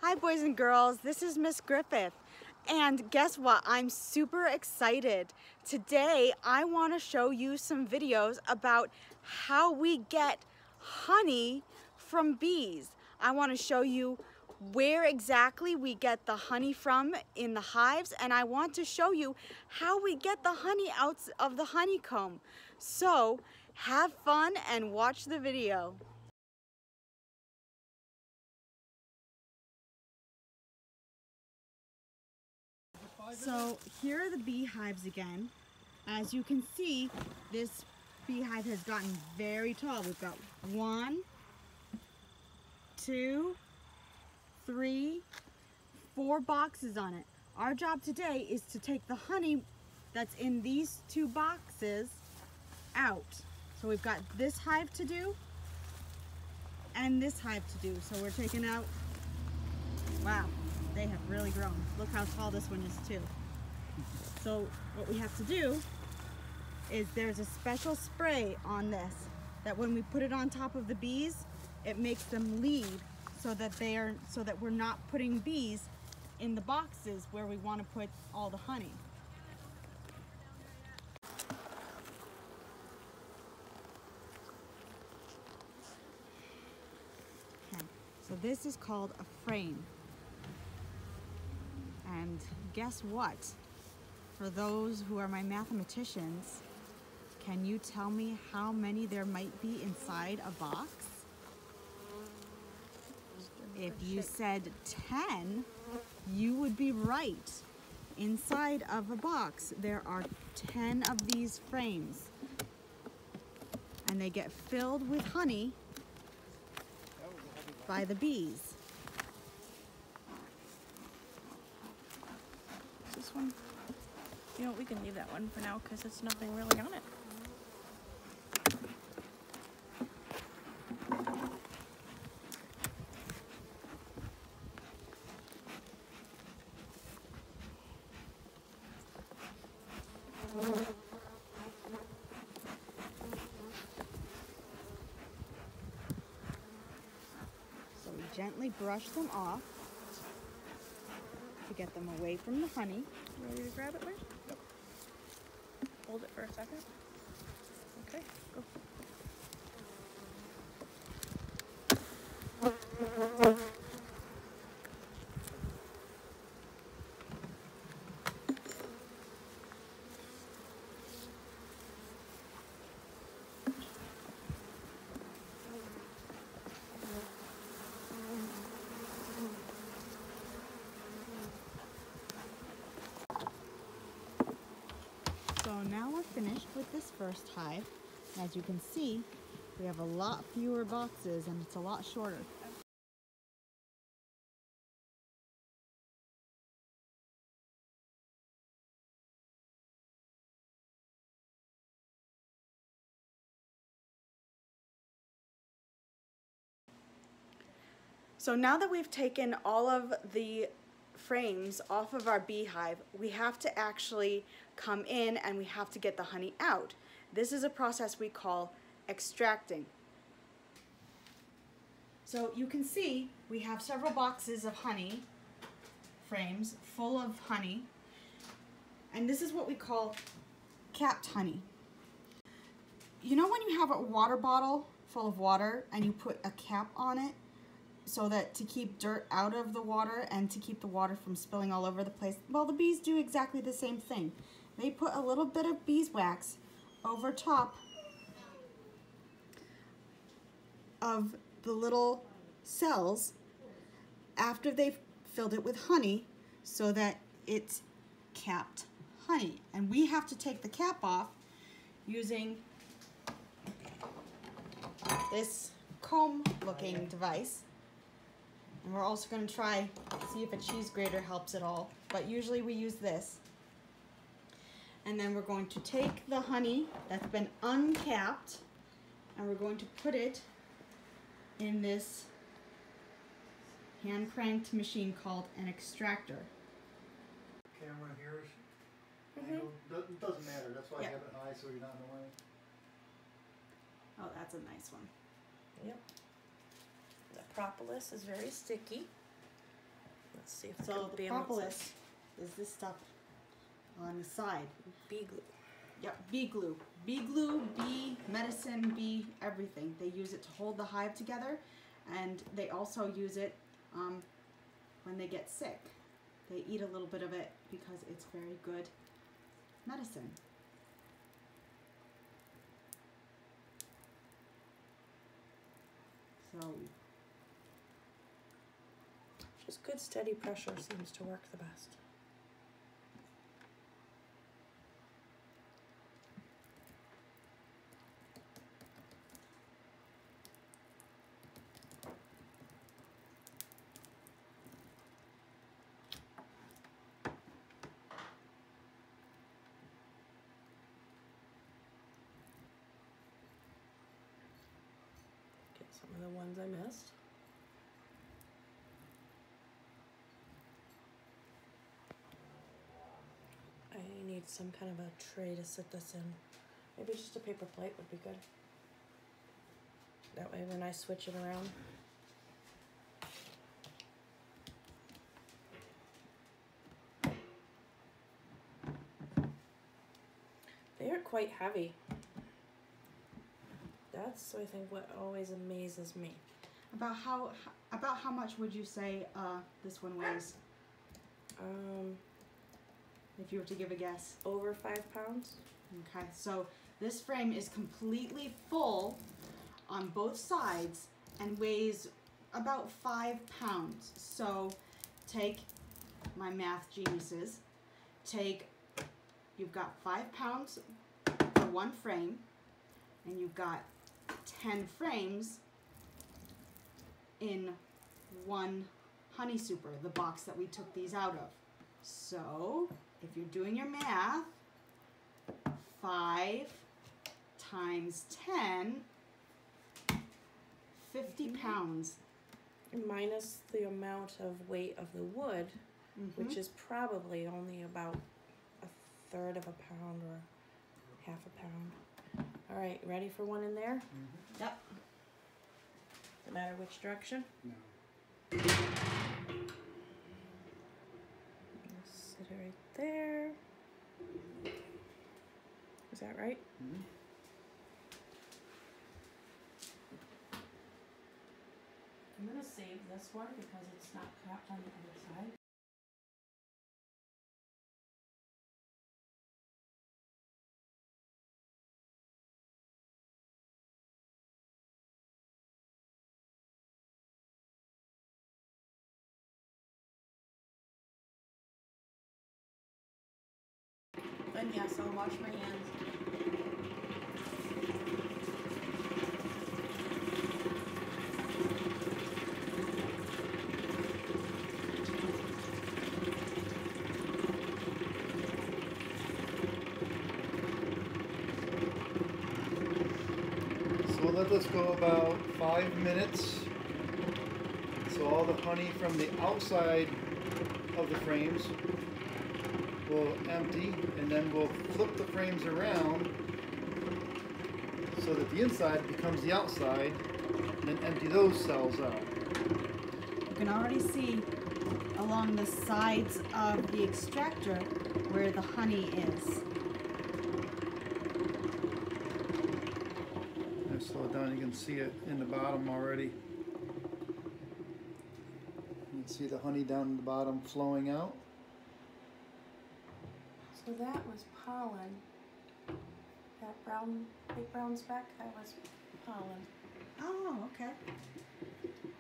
Hi boys and girls, this is Miss Griffith. And guess what? I'm super excited. Today I want to show you some videos about how we get honey from bees. I want to show you where exactly we get the honey from in the hives, and I want to show you how we get the honey out of the honeycomb. So have fun and watch the video. So here are the beehives again. As you can see, this beehive has gotten very tall. We've got 1, 2, 3, 4 boxes on it. Our job today is to take the honey that's in these 2 boxes out. So we've got this hive to do and this hive to do. So we're taking out, wow, they have really grown. Look how tall this one is too. So what we have to do is there's a special spray on this that when we put it on top of the bees, it makes them lead so that we're not putting bees in the boxes where we want to put all the honey. Okay. So this is called a frame. And guess what? For those who are my mathematicians, can you tell me how many there might be inside a box? If you said 10, you would be right. Inside of a box, there are 10 of these frames. And they get filled with honey by the bees. This one, you know, we can leave that one for now because it's nothing really on it. So we gently brush them off to get them away from the honey. You ready to grab it, Liz? Yep. Hold it for a second. Okay, go. So now we're finished with this first hive. As you can see, we have a lot fewer boxes and it's a lot shorter. So now that we've taken all of the frames off of our beehive, we have to actually come in and we have to get the honey out. This is a process we call extracting. So you can see we have several boxes of honey frames full of honey, and this is what we call capped honey. You know when you have a water bottle full of water and you put a cap on it so that to keep dirt out of the water and to keep the water from spilling all over the place? Well, the bees do exactly the same thing. They put a little bit of beeswax over top of the little cells after they've filled it with honey so that it's capped honey. And we have to take the cap off using this comb looking device. And we're also going to try see if a cheese grater helps at all, but usually we use this. And then we're going to take the honey that's been uncapped and we're going to put it in this hand cranked machine called an extractor. Camera here it doesn't matter, that's why I have it high so you're not in the way. Oh, that's a nice one. Yep. The propolis is very sticky. Let's see if I So can the balance propolis is this stuff on the side. it. Bee glue. Yep, bee glue. Bee glue, bee medicine, bee everything. They use it to hold the hive together, and they also use it when they get sick. They eat a little bit of it because it's very good medicine. So Just good steady pressure seems to work the best. Get some of the ones I missed. I need some kind of a tray to sit this in. Maybe just a paper plate would be good. That way when I switch it around. They are quite heavy. That's, I think, what always amazes me. about how much would you say this one weighs? If you were to give a guess. Over 5 pounds. Okay, so this frame is completely full on both sides and weighs about 5 pounds. So take my math geniuses, you've got 5 pounds for one frame, and you've got 10 frames in one honey super, the box that we took these out of. So if you're doing your math, 5 times 10, 50 pounds. Minus the amount of weight of the wood, which is probably only about 1/3 of a pound or 1/2 a pound. All right, ready for one in there? Yep. No matter which direction. No. Sit it right there. Is that right? Mm-hmm. I'm gonna save this one because it's not capped on the other side. Then yes, I'll wash my hands. So we'll let this go about 5 minutes. So all the honey from the outside of the frames will empty, and then we'll flip the frames around so that the inside becomes the outside, and then empty those cells out. You can already see along the sides of the extractor where the honey is. And slow it down, you can see it in the bottom already. You can see the honey down in the bottom flowing out. So that was pollen. That brown, big brown speck, that was pollen. Oh, okay.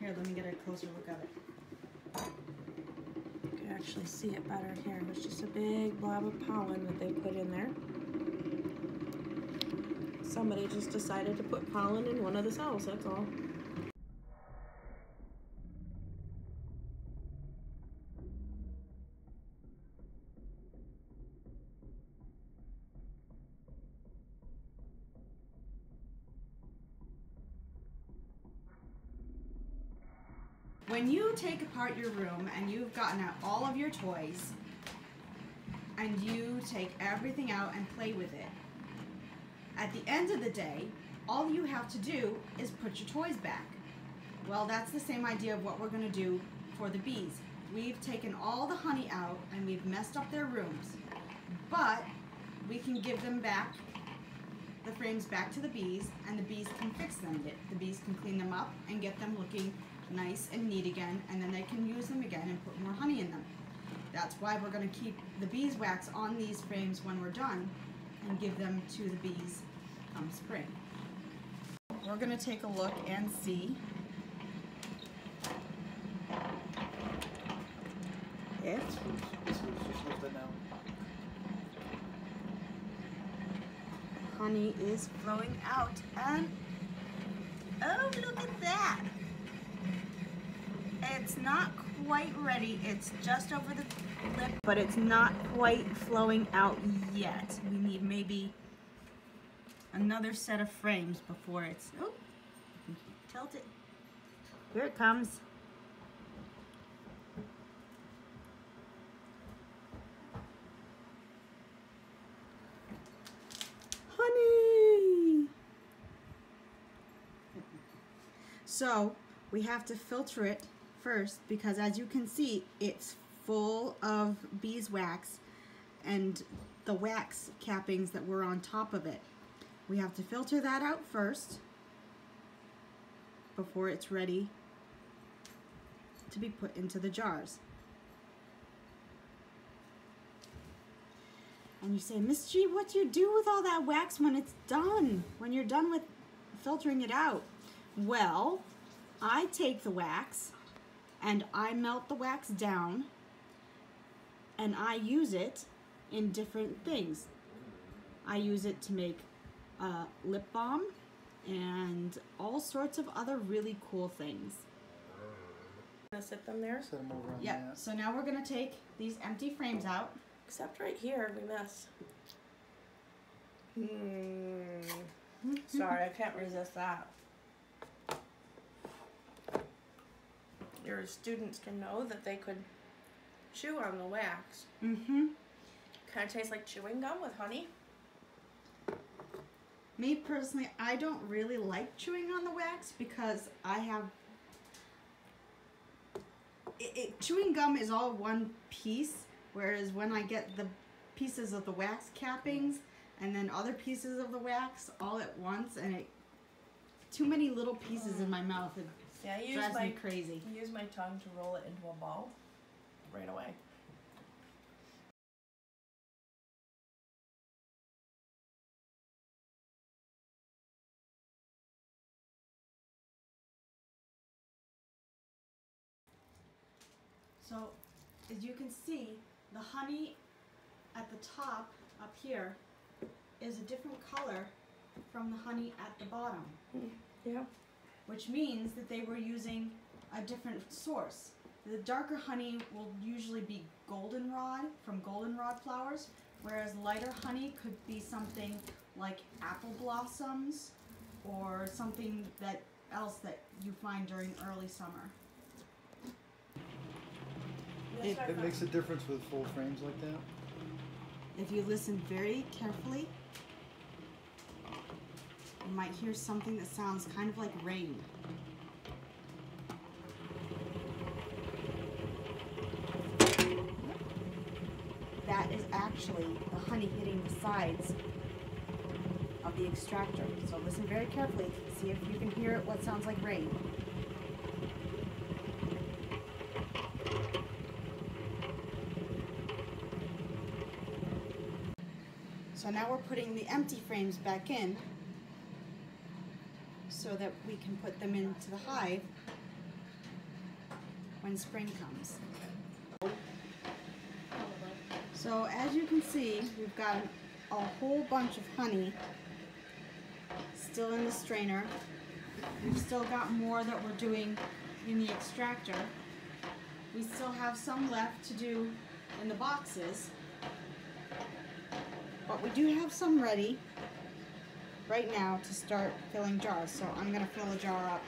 Here, let me get a closer look at it. You can actually see it better here. It was just a big blob of pollen that they put in there. Somebody just decided to put pollen in one of the cells, that's all. When you take apart your room and you've gotten out all of your toys and you take everything out and play with it, at the end of the day, all you have to do is put your toys back. Well, that's the same idea of what we're going to do for the bees. we've taken all the honey out and we've messed up their rooms, but we can give them back, the frames back to the bees, and the bees can fix them. The bees can clean them up and get them looking nice and neat again, and then they can use them again and put more honey in them. That's why we're going to keep the beeswax on these frames when we're done and give them to the bees come spring. We're going to take a look and see if honey is flowing out, and oh, look at that. It's not quite ready. It's just over the lip, but it's not quite flowing out yet. We need maybe another set of frames before it's, oh, tilt it. Here it comes. Honey! So we have to filter it first, because as you can see, it's full of beeswax and the wax cappings that were on top of it. We have to filter that out first before it's ready to be put into the jars. And you say, Miss G, what do you do with all that wax when it's done? When you're done with filtering it out? Well, I take the wax and I melt the wax down and I use it in different things. I use it to make lip balm and all sorts of other really cool things. Gonna sit them there? Set them over on Yeah, that. so now we're gonna take these empty frames out. Except right here, we missed. Sorry, I can't resist that. Your students can know that they could chew on the wax. Mm-hmm. Kind of tastes like chewing gum with honey. Me personally, I don't really like chewing on the wax because I have... chewing gum is all one piece, whereas when I get the pieces of the wax cappings and then other pieces of the wax all at once, and too many little pieces in my mouth, it Yeah, I drives me crazy. use my tongue to roll it into a ball right away. So, as you can see, the honey at the top up here is a different color from the honey at the bottom, Yeah. which means that they were using a different source. The darker honey will usually be goldenrod, from goldenrod flowers, whereas lighter honey could be something like apple blossoms or something else that you find during early summer. It makes a difference with full frames like that. If you listen very carefully, you might hear something that sounds kind of like rain. That is actually the honey hitting the sides of the extractor. So listen very carefully, see if you can hear what sounds like rain. So now we're putting the empty frames back in so that we can put them into the hive when spring comes. So as you can see, we've got a whole bunch of honey still in the strainer. We've still got more that we're doing in the extractor. We still have some left to do in the boxes. But we do have some ready right now to start filling jars. So I'm going to fill a jar up.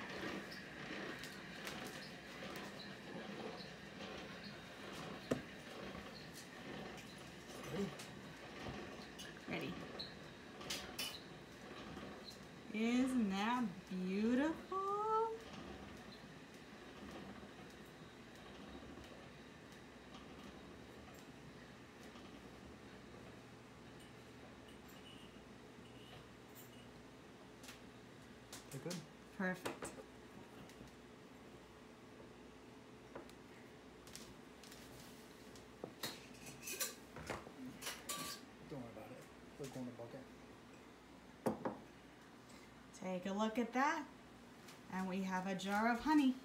Ready. Isn't that beautiful? Perfect. Don't worry about it. They'll go in the bucket. Take a look at that. And we have a jar of honey.